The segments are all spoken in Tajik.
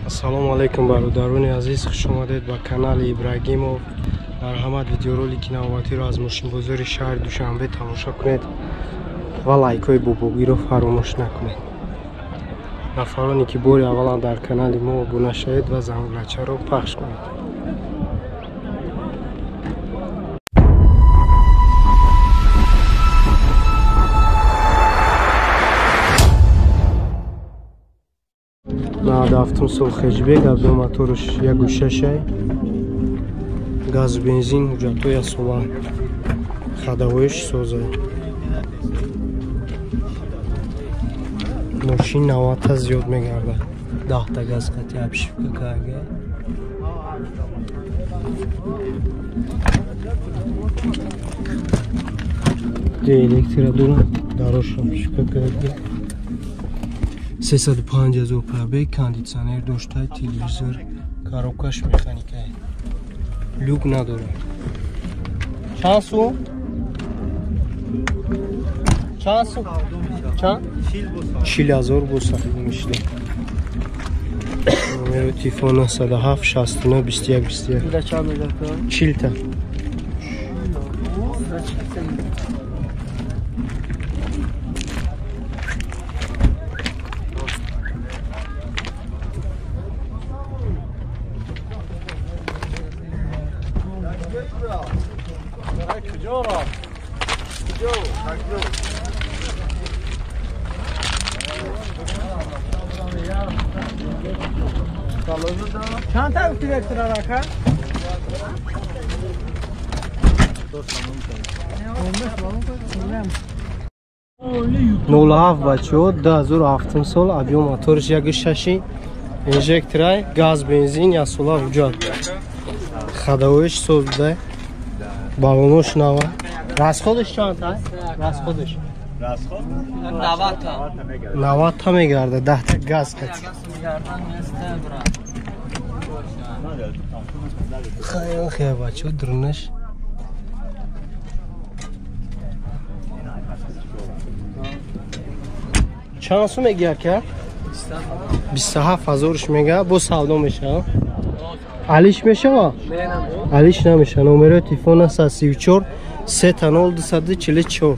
Ассалому алайкум бародарони азиз, хуш омадед ба канали Ибрагимов. Марҳамат, видеоролики навбатиро аз мошинбозори шаҳри Душанбе тамошо кунед ва лайкҳои бубогиро фаромӯш накунед. нафароне ки бори аввалан дар канали мо обуна шавед ва зангулачаро пахш кунед. На автомобиль Хеджбек абдо моторш 1.6 газ бензин ҳуҷҷатҳои асола хадавоиш соза мошин 90 зиёд мегардад 10 та газ қати обшивка карга электро дарош обшивка карга 350 000 пробег, кондиционер дошта, телевизор, коробкаш механика. Люк надоре. Чанд сум? Чанд сум? Чанд? 40,000 бо сахиби мешида. Номер телефона 107 69 21 21. Да чанд мегардад? 40 та. چند تا الکتریک راکا؟ 07 бачаҳо 2007 сол объем моториш 1.6 инжекторай газ бензин ясола ҳуҷҷат хадавоиш соз буда балонош нава расходиш чанд тай? Расходиш 90 та мегардад 10 та газ қати хай бачаҳо дурнаш чанд сум мегӯяд ка 27000 мега бо савдо мешава алиш мешава алиш намеша номери телефона 134 300 244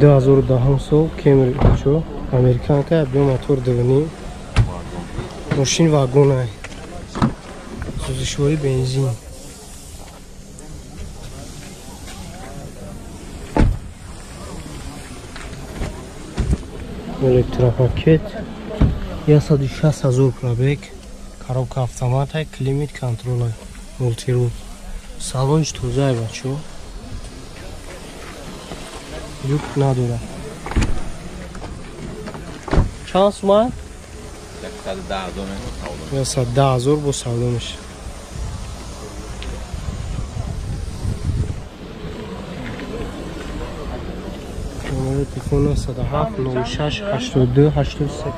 2010 сол Camry чо американка объем мотор дивни мошин вагонай сӯзишвори бензин электропакет 160,000 пробег коробка автомата климат контрол мультирул салонч тоза бачо люк надора чанд сум? 110,000 бо савдо меша номери телефона 107 06 82 83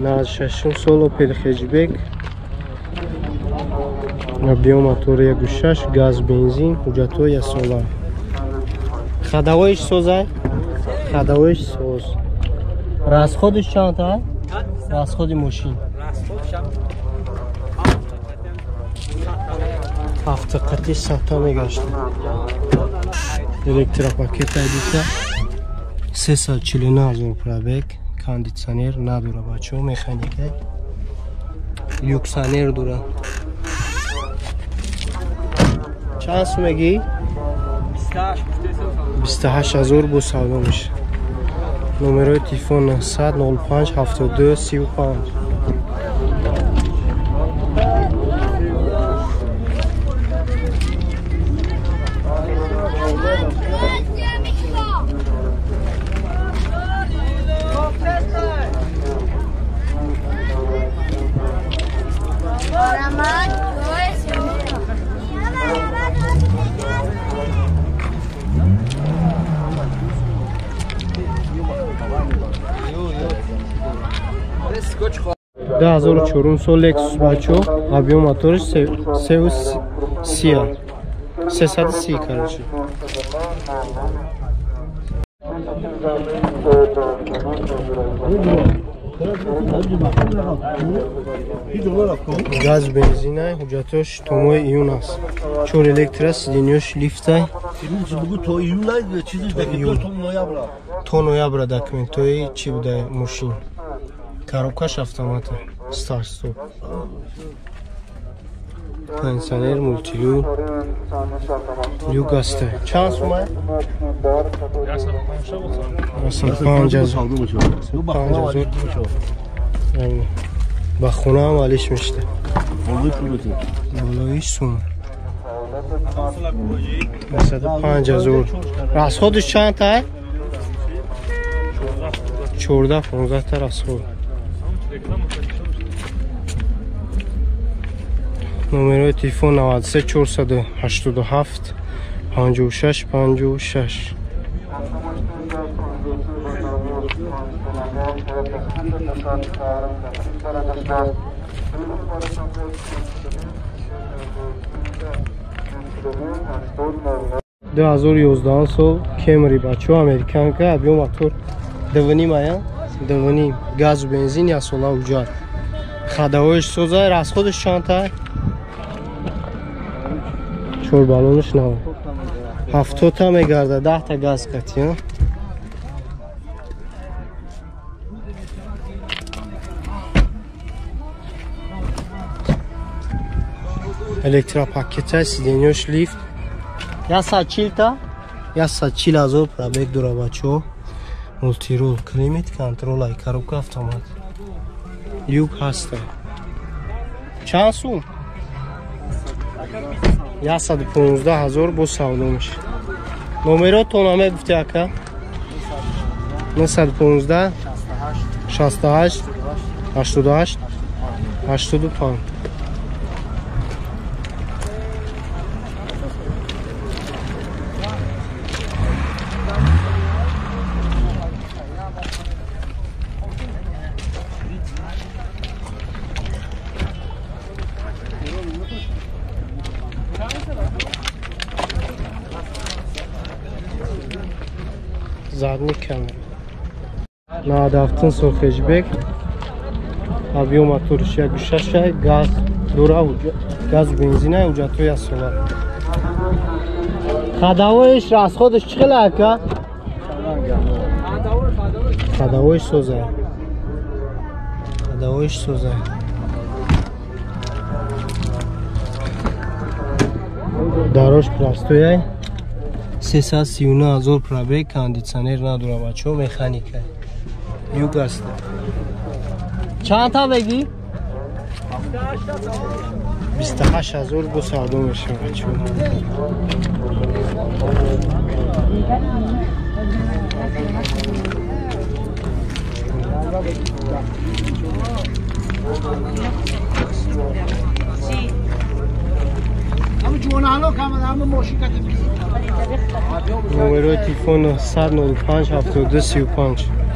96 сол Opel Hatchback объем мотора 1.6 газ бензин ҳуҷҷатҳои асола хадавоиш созай хадавоиш соз расходиш чанд тай? Расходи мошин 7 қати 100 та мегашта электропакет айдита 349,000 пробег кондиционер надора бачаҳо механика لیوکسانر دورن چند سومگی؟ 28,000 بو سودا میشه. نمره تلفن 100 05 72 35. ده 1400 لکسوس بچو объем моторش 330 короче. газ бензинай ҳуҷҷатош то моҳи июн аст. 4 электра сиденёш лифтай то ноябра документои чӣ буда мошин коробкаш автомата старт стоп кондиционер мультилю люк аста чанд сума 5,000 ба хона ҳам алиш мешда болоиш сум 5,000 расходиш чанд тай 14-15 та расход. номерои телефон 93 487 56 56. دو 2011 سال کمری بچه امریکانکا объем мотор 2.5 ая 2.5 газ бензин я сола уҷар хадаҳоиш соза расходиш чанд тай 4 баллониш нав 70 та мегарда 10 та газ кати электропакета сиденёш лифт я 140,000 пробег дора бачо мультирол климат контрол ай коробка автомат люк ҳаста чанд сум 115,000 бо савдо меша номеротон ҳаме гуфте ака 915 68 88 85. задний камера на адаптын со хешбек объем моториш 1.6 газ дора газ бензина уҷатои асола хадаҳоиш расходиш чӣ хела ака хадаҳоиш соза дарош простояй 339,000 пробег кондиционер надора бачо механика люк аст чанд та беги 28,000 бо савдо меша бачо номерои телефон 105 72 35.